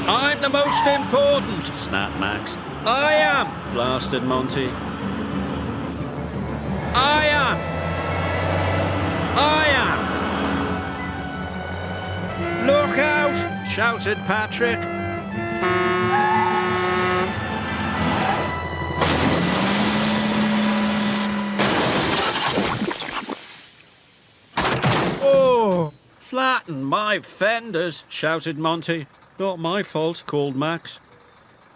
I'm the most important, snapped Max. I am, blasted Monty. I am. I am. Look out, shouted Patrick. Oh, flatten my fenders, shouted Monty. Not my fault, called Max.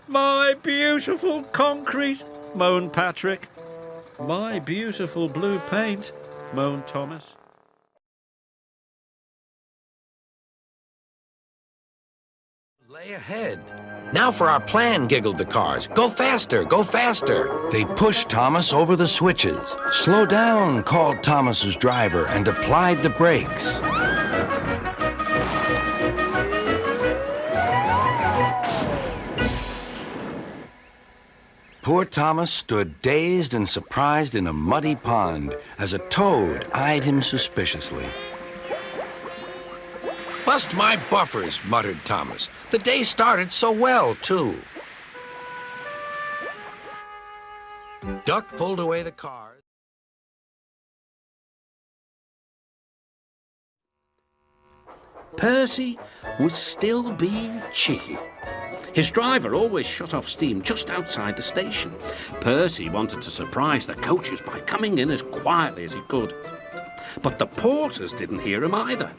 My beautiful concrete, moaned Patrick. My beautiful blue paint, moaned Thomas. Lay ahead. Now for our plan, giggled the cars. Go faster, go faster. They pushed Thomas over the switches. Slow down, called Thomas's driver and applied the brakes. Poor Thomas stood dazed and surprised in a muddy pond as a toad eyed him suspiciously. Bust my buffers, muttered Thomas. The day started so well, too. Duck pulled away the cars. Percy was still being cheeky. His driver always shut off steam just outside the station. Percy wanted to surprise the coaches by coming in as quietly as he could. But the porters didn't hear him either.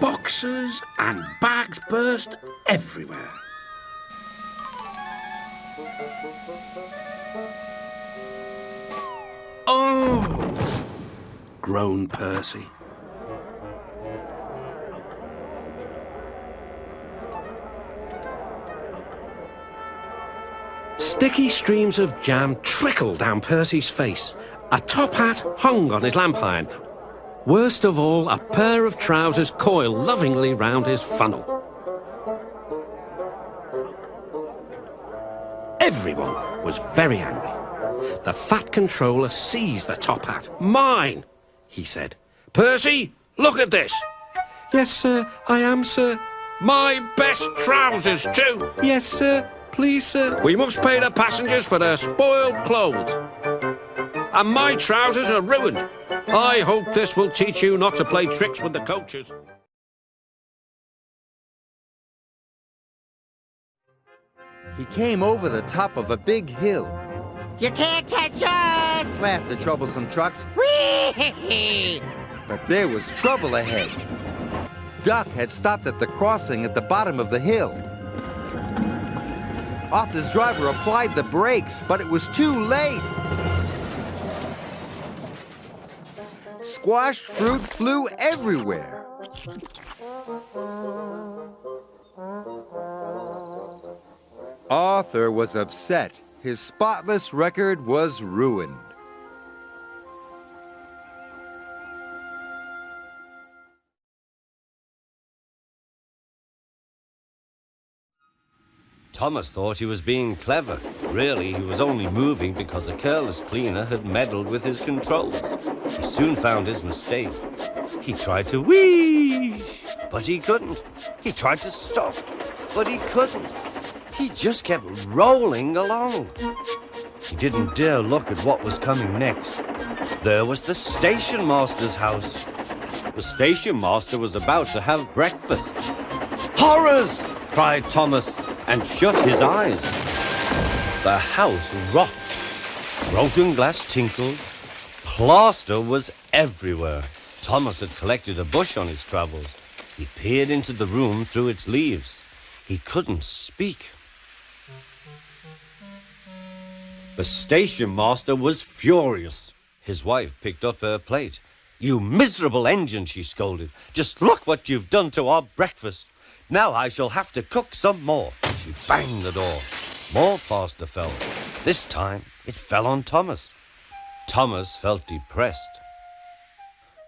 Boxes and bags burst everywhere. Oh! groaned Percy. Sticky streams of jam trickled down Percy's face. A top hat hung on his lamp iron. Worst of all, a pair of trousers coiled lovingly round his funnel. Everyone was very angry. The fat controller seized the top hat. "Mine," he said. "Percy, look at this." "Yes, sir, I am, sir." "My best trousers, too." "Yes, sir. Please, sir." "We must pay the passengers for their spoiled clothes. And my trousers are ruined. I hope this will teach you not to play tricks with the coaches." He came over the top of a big hill. "You can't catch us!" laughed the troublesome trucks. Whee! But there was trouble ahead. Duck had stopped at the crossing at the bottom of the hill. Arthur's driver applied the brakes, but it was too late. Squashed fruit flew everywhere. Arthur was upset. His spotless record was ruined. Thomas thought he was being clever. Really, he was only moving because a careless cleaner had meddled with his controls. He soon found his mistake. He tried to whee, but he couldn't. He tried to stop, but he couldn't. He just kept rolling along. He didn't dare look at what was coming next. There was the station master's house. The station master was about to have breakfast. "Horrors!" cried Thomas, and shut his eyes. The house rocked. Broken glass tinkled. Plaster was everywhere. Thomas had collected a bush on his travels. He peered into the room through its leaves. He couldn't speak. The station master was furious. His wife picked up her plate. "You miserable engine," she scolded. "Just look what you've done to our breakfast. Now I shall have to cook some more." She banged the door. More plaster fell. This time it fell on Thomas. Thomas felt depressed.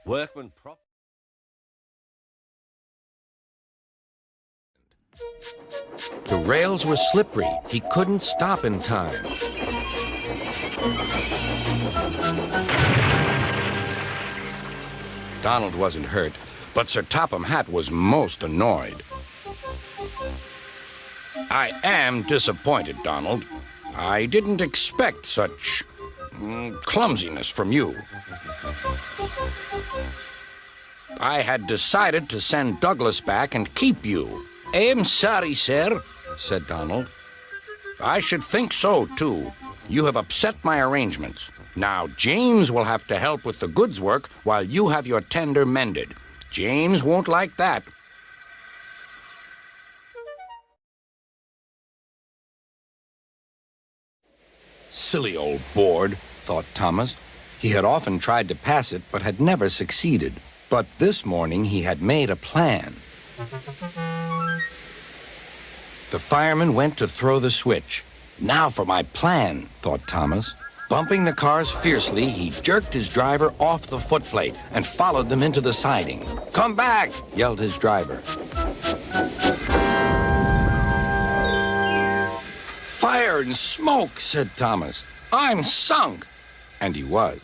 Workmen The rails were slippery. He couldn't stop in time. Donald wasn't hurt, but Sir Topham Hatt was most annoyed. I am disappointed, Donald. I didn't expect such clumsiness from you. I had decided to send Douglas back and keep you. I'm sorry, sir, said Donald. I should think so, too. You have upset my arrangements. Now, James will have to help with the goods work while you have your tender mended. James won't like that. Silly old board, thought Thomas. He had often tried to pass it, but had never succeeded. But this morning he had made a plan. The fireman went to throw the switch. Now for my plan, thought Thomas. Bumping the cars fiercely, he jerked his driver off the footplate and followed them into the siding. "Come back!" yelled his driver. "Fire and smoke," said Thomas. "I'm sunk." And he was.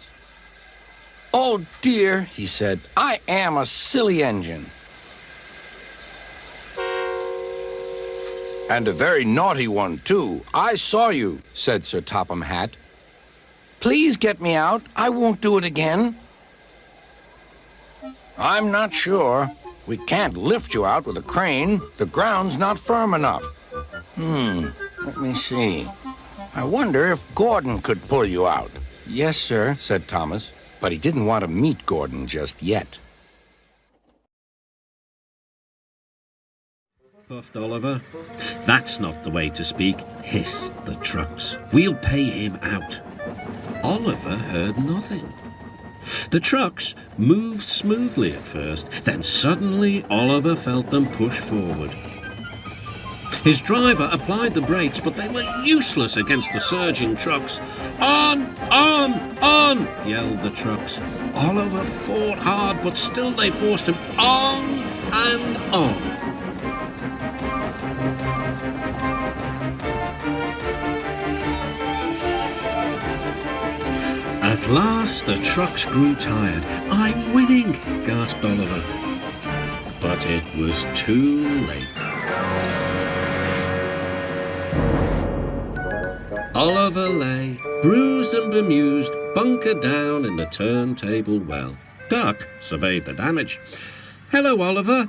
"Oh, dear," he said, "I am a silly engine." "And a very naughty one, too. I saw you," said Sir Topham Hatt. "Please get me out. I won't do it again." "I'm not sure. We can't lift you out with a crane. The ground's not firm enough. Let me see. I wonder if Gordon could pull you out." "Yes, sir," said Thomas, but he didn't want to meet Gordon just yet. Puffed Oliver. "That's not the way to speak," hissed the trucks. "We'll pay him out." Oliver heard nothing. The trucks moved smoothly at first, then suddenly Oliver felt them push forward. His driver applied the brakes, but they were useless against the surging trucks. "On! On! On!" yelled the trucks. Oliver fought hard, but still they forced him on and on. At last the trucks grew tired. "I'm winning," gasped Oliver. But it was too late. Oliver lay, bruised and bemused, bunkered down in the turntable well. Duck surveyed the damage. "Hello, Oliver.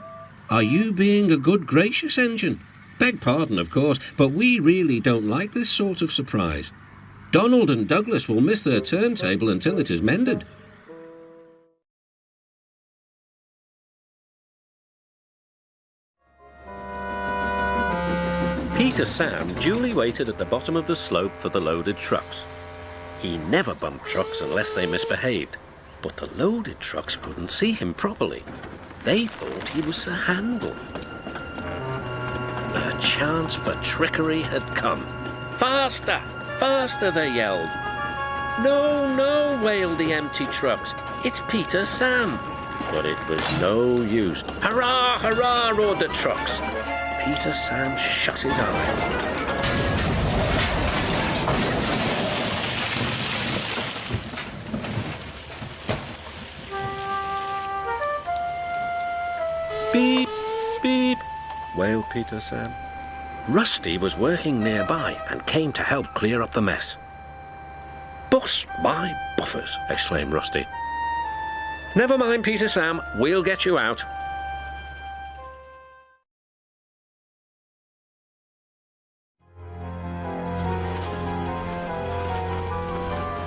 Are you being a good gracious engine? Beg pardon, of course, but we really don't like this sort of surprise. Donald and Douglas will miss their turntable until it is mended." Peter Sam duly waited at the bottom of the slope for the loaded trucks. He never bumped trucks unless they misbehaved, but the loaded trucks couldn't see him properly. They thought he was Sir Handel. The chance for trickery had come. "Faster! Faster!" they yelled. "No, no!" wailed the empty trucks. "It's Peter Sam." But it was no use. "Hurrah! Hurrah!" roared the trucks. Peter Sam shut his eyes. "Beep, beep," wailed Peter Sam. Rusty was working nearby and came to help clear up the mess. "Bust my buffers," exclaimed Rusty. "Never mind, Peter Sam, we'll get you out."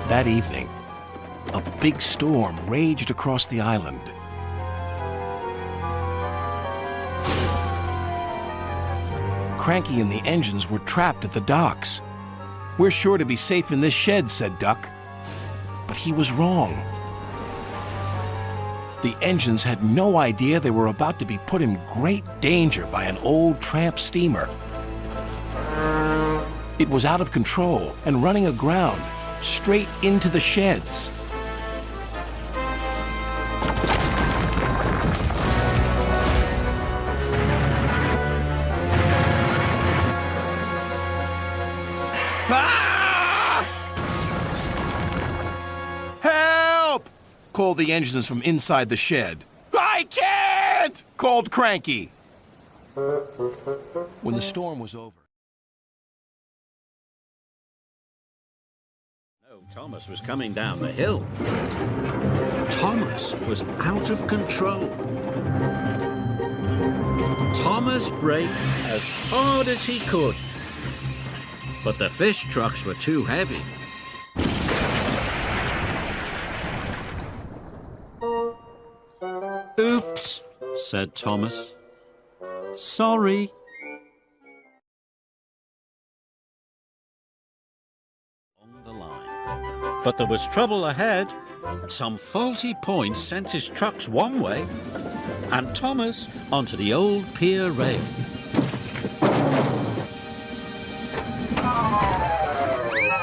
That evening, a big storm raged across the island. Cranky and the engines were trapped at the docks. "We're sure to be safe in this shed," said Duck. But he was wrong. The engines had no idea they were about to be put in great danger by an old tramp steamer. It was out of control and running aground, straight into the sheds. Ah! "Help!" called the engines from inside the shed. "I can't!" called Cranky. When the storm was over, Thomas was coming down the hill. Thomas was out of control. Thomas braked as hard as he could, but the fish trucks were too heavy. "Oops," said Thomas. "Sorry." On the line. But there was trouble ahead. Some faulty points sent his trucks one way, and Thomas onto the old pier rail.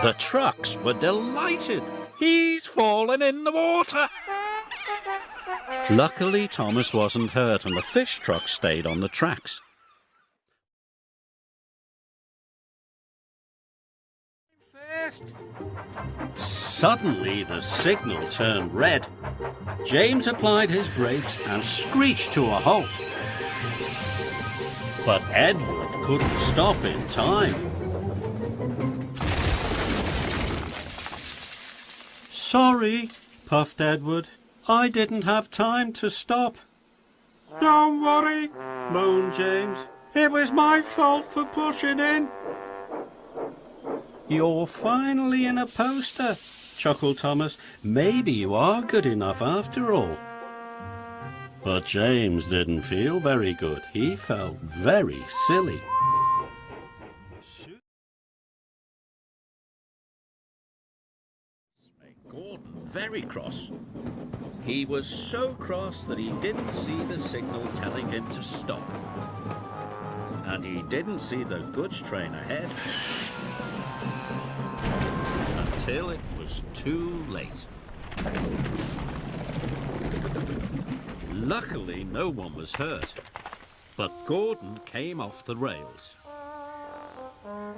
The trucks were delighted. He's fallen in the water. Luckily, Thomas wasn't hurt and the fish truck stayed on the tracks. Suddenly, the signal turned red. James applied his brakes and screeched to a halt. But Edward couldn't stop in time. "Sorry," puffed Edward. "I didn't have time to stop." "Don't worry," moaned James. "It was my fault for pushing in." "You're finally in a poster," chuckled Thomas. "Maybe you are good enough after all." But James didn't feel very good. He felt very silly. Gordon very cross. He was so cross that he didn't see the signal telling him to stop. And he didn't see the goods train ahead until it was too late. Luckily, no one was hurt, but Gordon came off the rails.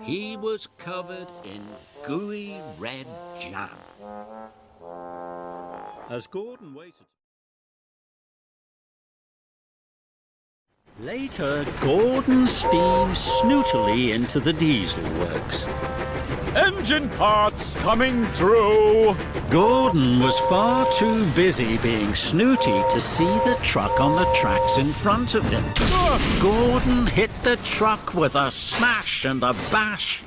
He was covered in gooey red jam. As Gordon waited... Later, Gordon steamed snootily into the diesel works. "Engine parts coming through!" Gordon was far too busy being snooty to see the truck on the tracks in front of him. Gordon hit the truck with a smash and a bash.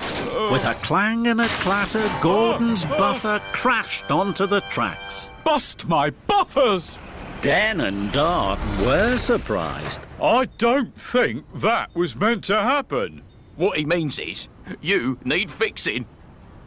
With a clang and a clatter, Gordon's buffer crashed onto the tracks. "Bust my buffers!" Den and Dart were surprised. "I don't think that was meant to happen." What he means is, you need fixing.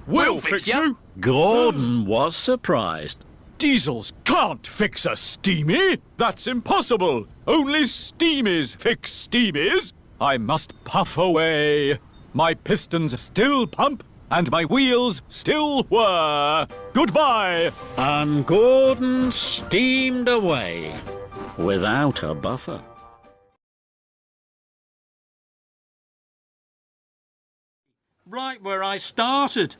We'll fix you. Gordon was surprised. "Diesels can't fix a steamy. That's impossible. Only steamies fix steamies. I must puff away. My pistons still pump, and my wheels still whir. Goodbye." And Gordon steamed away without a buffer. Right where I started.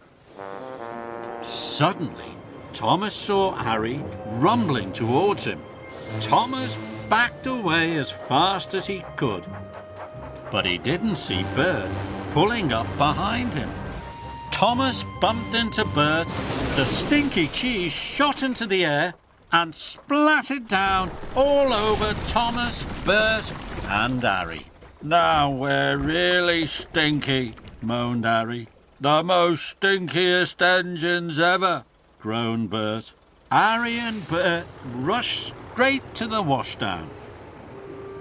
Suddenly, Thomas saw Harry rumbling towards him. Thomas backed away as fast as he could, but he didn't see Bert pulling up behind him. Thomas bumped into Bert, the stinky cheese shot into the air and splattered down all over Thomas, Bert and Harry. "Now we're really stinky," moaned Harry. "The most stinkiest engines ever," groaned Bert. Harry and Bert rushed straight to the washdown.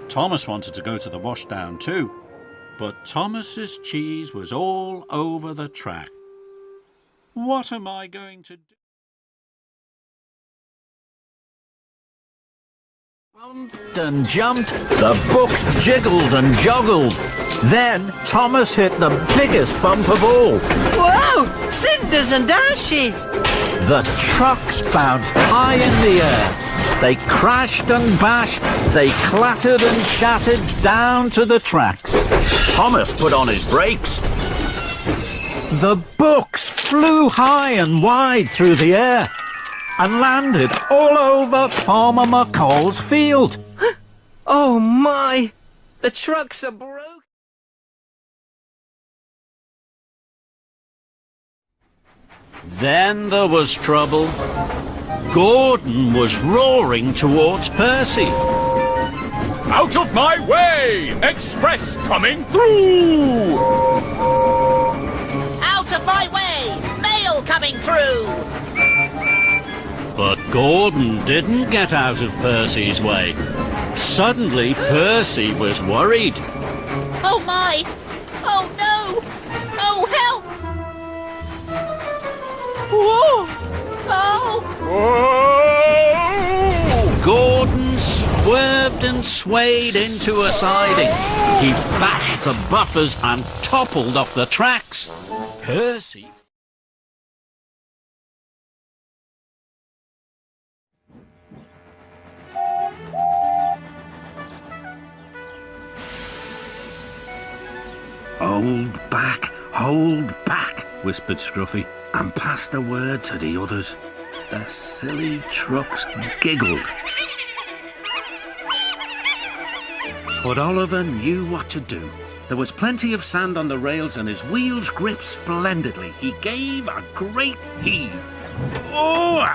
Thomas wanted to go to the washdown too, but Thomas's cheese was all over the track. What am I going to do? Bumped and jumped, the books jiggled and joggled. Then Thomas hit the biggest bump of all. Whoa! Cinders and ashes! The trucks bounced high in the air. They crashed and bashed. They clattered and shattered down to the tracks. Thomas put on his brakes. The books flew high and wide through the air and landed all over Farmer McColl's field. Oh my! The trucks are broke! Then there was trouble. Gordon was roaring towards Percy. Out of my way! Express coming through! Out of my way! Mail coming through! But Gordon didn't get out of Percy's way. Suddenly, Percy was worried. Oh my! Oh no! Oh help! Whoa! Oh! Whoa! Gordon swerved and swayed into a siding. He bashed the buffers and toppled off the tracks. Percy... Hold back, whispered Scruffy, and passed a word to the others. The silly trucks giggled. But Oliver knew what to do. There was plenty of sand on the rails and his wheels gripped splendidly. He gave a great heave. Oh!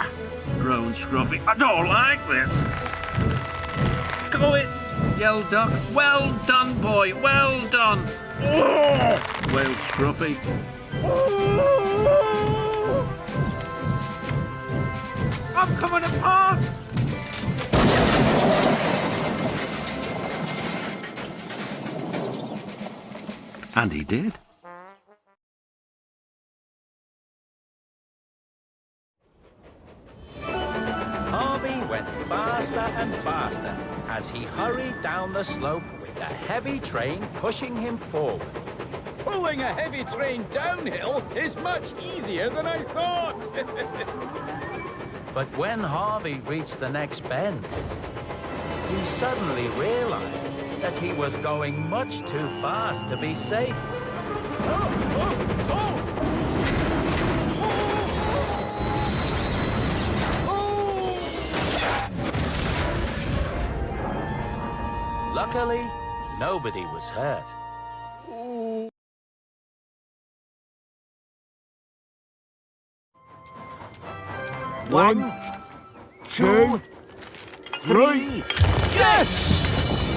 Groaned Scruffy. I don't like this. Go it! Yelled Doc. Well done, boy. Well done. Oh! Wailed Scruffy. Oh! I'm coming apart! And he did. Harvey went faster and faster as he hurried down the slope with the heavy train pushing him forward. Pulling a heavy train downhill is much easier than I thought. But when Harvey reached the next bend, he suddenly realized that he was going much too fast to be safe. Luckily, nobody was hurt. One, two, three. Yes!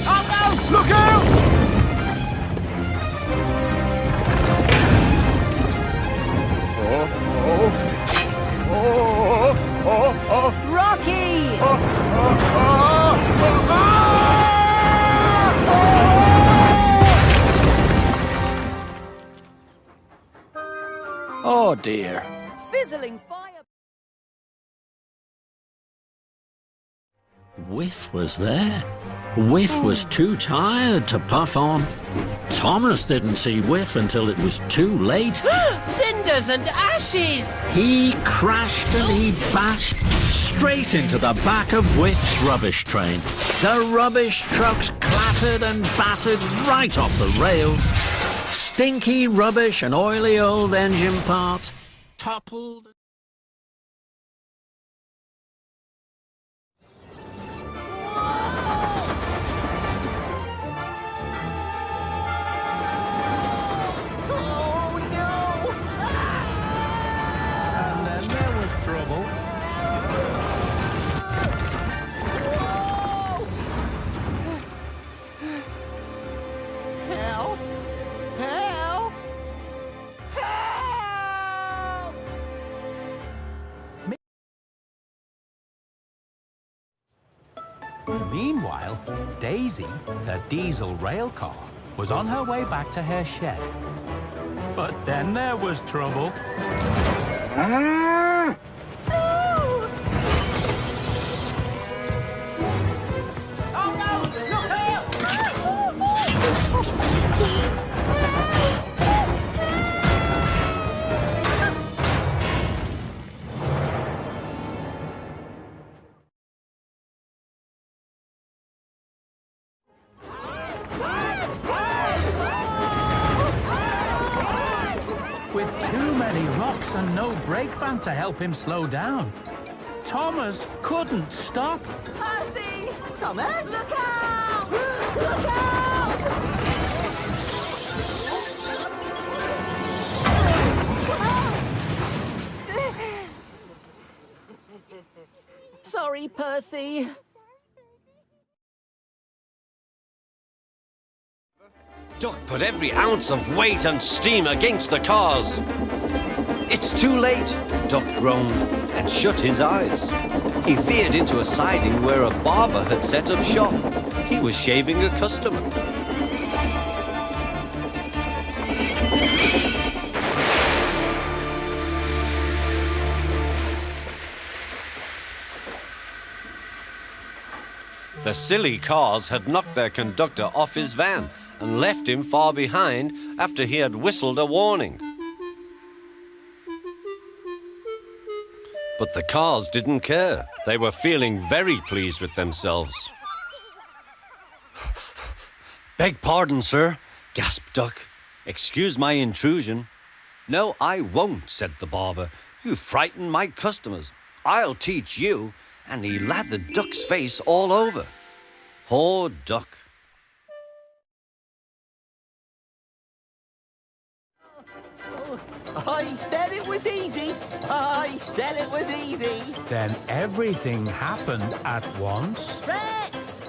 Oh no! Look out! Rocky! Oh dear. Fizzling fire. Whiff was there. Whiff was too tired to puff on. Thomas didn't see Whiff until it was too late. Cinders and ashes! He crashed and he bashed straight into the back of Whiff's rubbish train. The rubbish trucks clattered and battered right off the rails. Stinky rubbish and oily old engine parts toppled. And then there was trouble. Help! Help! Help! Meanwhile, Daisy, the diesel rail car, was on her way back to her shed. But then there was trouble. Oh no! Look out! With too many rocks and no brake van to help him slow down, Thomas couldn't stop. Percy! Thomas! Look out! Look out! sorry, Percy. Duck put every ounce of weight and steam against the cars. It's too late, Duck groaned and shut his eyes. He veered into a siding where a barber had set up shop. He was shaving a customer. The silly cars had knocked their conductor off his van and left him far behind after he had whistled a warning. But the cars didn't care. They were feeling very pleased with themselves. Beg pardon, sir, gasped Duck. Excuse my intrusion. No, I won't, said the barber. You frighten my customers. I'll teach you. And he lathered Duck's face all over. Poor Duck. I said it was easy. I said it was easy. Then everything happened at once. Rex!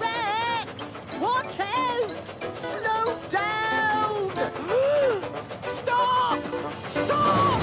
Rex! Watch out! Slow down! Stop! Stop!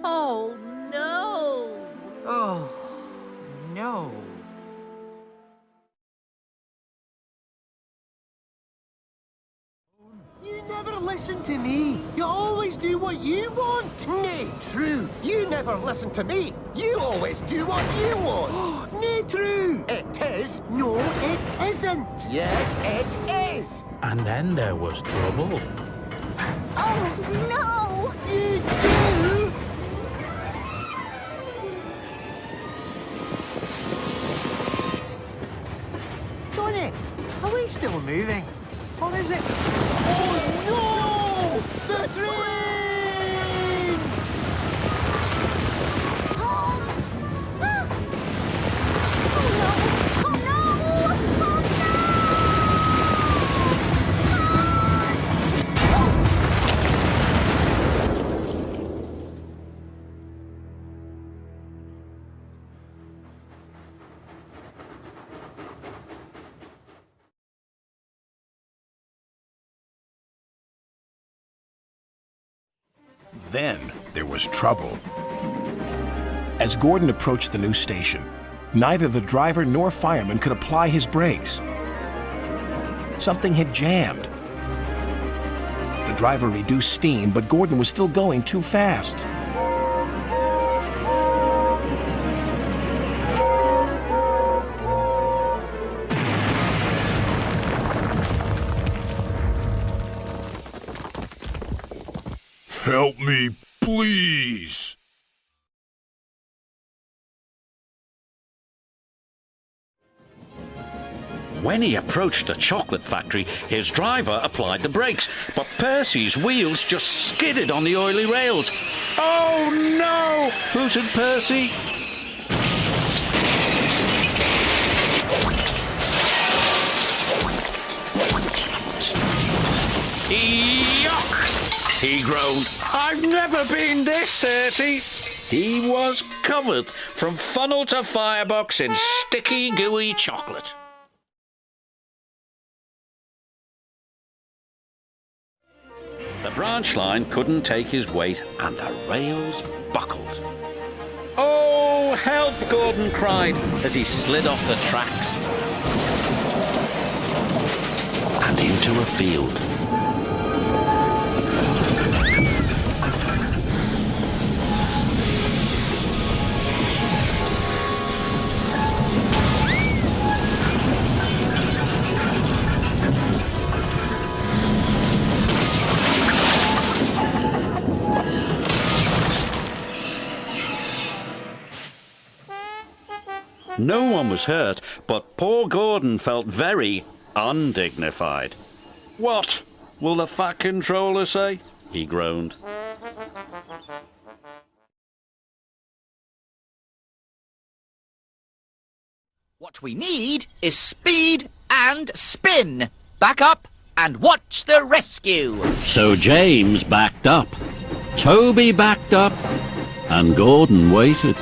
Oh, no! Oh, no. You never listen to me. You always do what you want. Nay, true. You never listen to me. You always do what you want. Nay, true. It is. No, it isn't. Yes, it is. And then there was trouble. Oh, no. You do. Donny, are we still moving? Or is it... Oh, no! The train! Oh no! Oh no! Then there was trouble. As Gordon approached the new station, neither the driver nor fireman could apply his brakes. Something had jammed. The driver reduced steam, but Gordon was still going too fast. Help me, please. When he approached the chocolate factory, his driver applied the brakes, but Percy's wheels just skidded on the oily rails. Oh no! Hooted Percy. Yuck! He groaned. I've never been this dirty. He was covered from funnel to firebox in sticky, gooey chocolate. The branch line couldn't take his weight and the rails buckled. Oh, help, Gordon cried as he slid off the tracks and into a field. No one was hurt, but poor Gordon felt very undignified. "What will the Fat Controller say?" he groaned. What we need is speed and spin. Back up and watch the rescue. So James backed up, Toby backed up, and Gordon waited.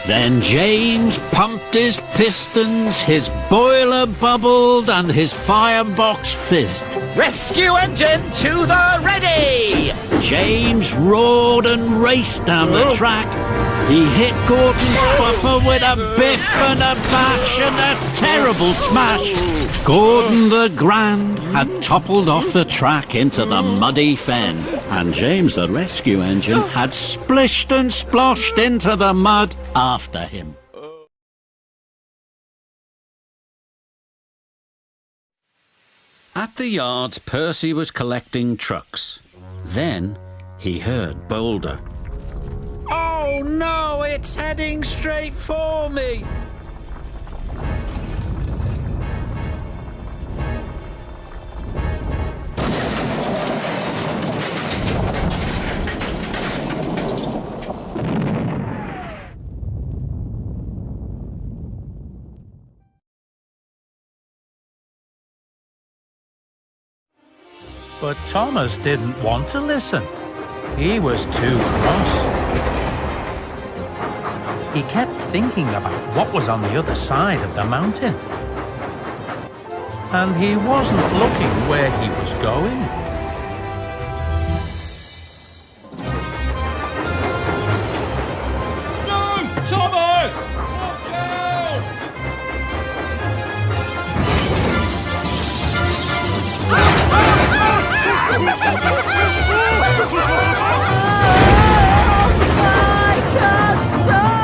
Then James pumped his pistons, his boiler bubbled, and his firebox fizzed. Rescue engine to the ready! James roared and raced down the track. He hit Gordon's buffer with a biff and a bash and a terrible smash. Gordon the Grand had toppled off the track into the muddy fen, and James the Rescue Engine had splished and sploshed into the mud after him. At the yards, Percy was collecting trucks. Then he heard Boulder. "Oh no, it's heading straight for me!" But Thomas didn't want to listen. He was too cross. He kept thinking about what was on the other side of the mountain. And he wasn't looking where he was going. No! Thomas! Watch out! I can't stop!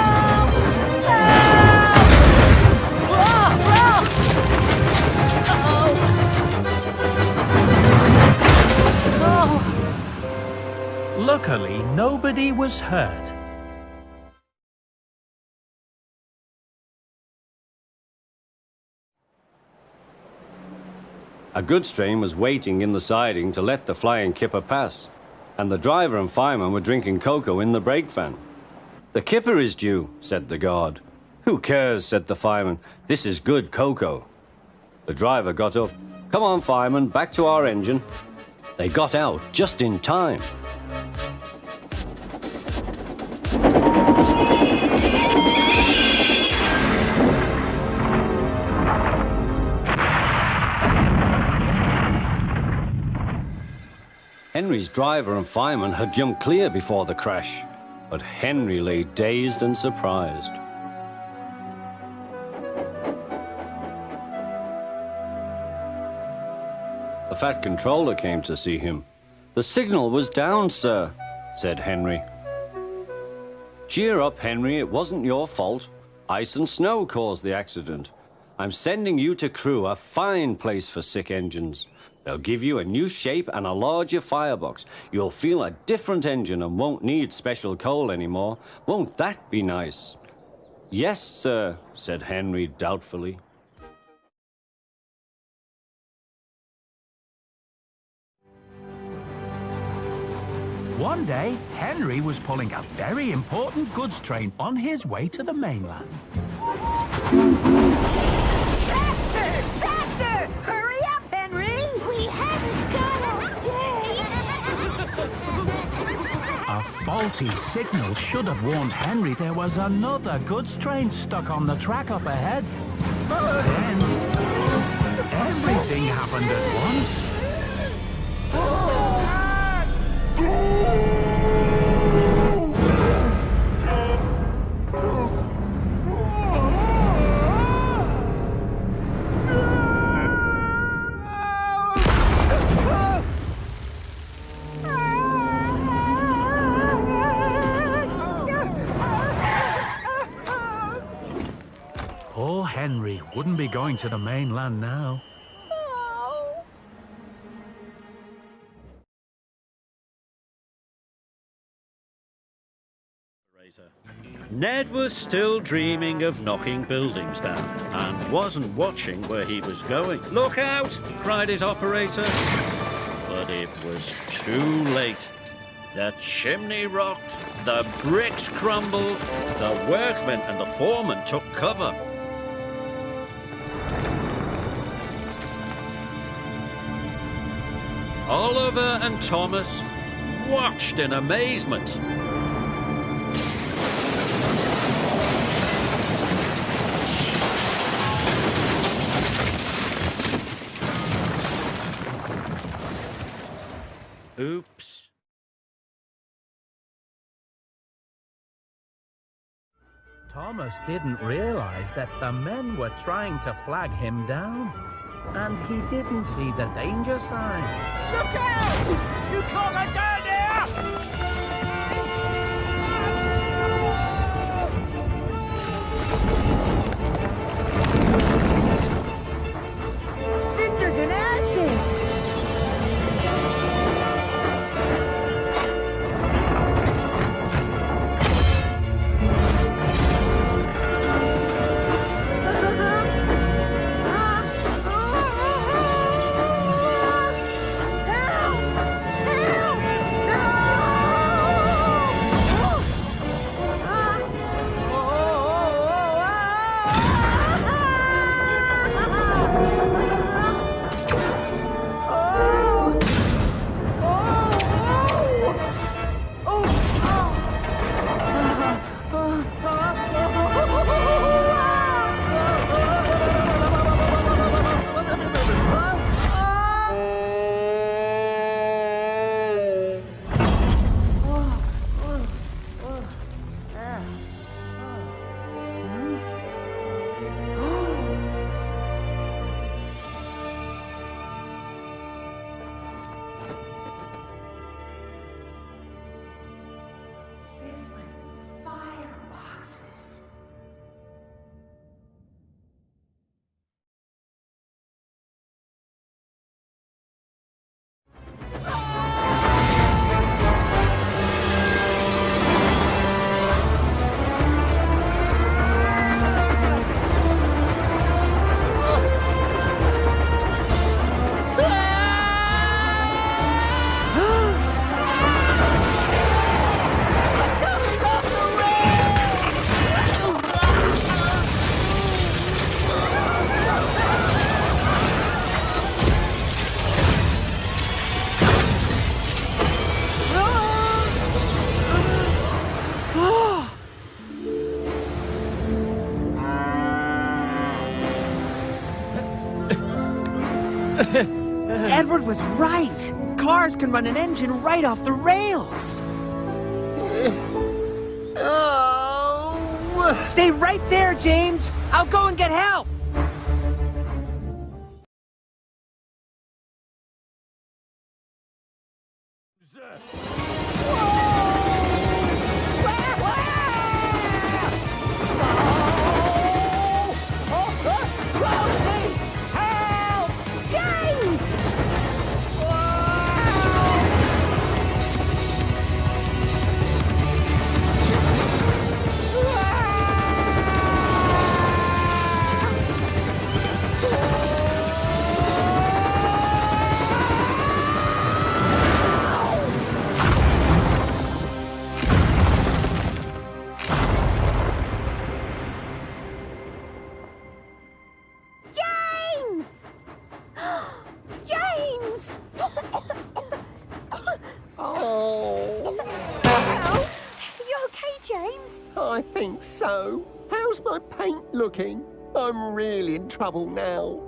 Luckily, nobody was hurt. A goods train was waiting in the siding to let the flying kipper pass, and the driver and fireman were drinking cocoa in the brake van. "The kipper is due," said the guard. "Who cares?" said the fireman. "This is good cocoa." The driver got up. "Come on, fireman, back to our engine." They got out just in time. Henry's driver and fireman had jumped clear before the crash, but Henry lay dazed and surprised. The Fat Controller came to see him. "The signal was down, sir," said Henry. "Cheer up, Henry, it wasn't your fault. Ice and snow caused the accident. I'm sending you to Crewe, a fine place for sick engines. They'll give you a new shape and a larger firebox. You'll feel a different engine and won't need special coal anymore. Won't that be nice?" "Yes, sir," said Henry doubtfully. One day, Henry was pulling a very important goods train on his way to the mainland. Faster! Faster! Hurry up, Henry! We haven't got all day! A faulty signal should have warned Henry there was another goods train stuck on the track up ahead. Then, everything happened at once. Poor Henry wouldn't be going to the mainland now. Ned was still dreaming of knocking buildings down and wasn't watching where he was going. "Look out!" cried his operator. But it was too late. The chimney rocked, the bricks crumbled, the workmen and the foreman took cover. Oliver and Thomas watched in amazement. Oops. Thomas didn't realize that the men were trying to flag him down, and he didn't see the danger signs. Look out! You can't let down here! Cinders and ashes! Edward was right. Cars can run an engine right off the rails. Oh! Stay right there, James. I'll go and get help. I think so. How's my paint looking? I'm really in trouble now.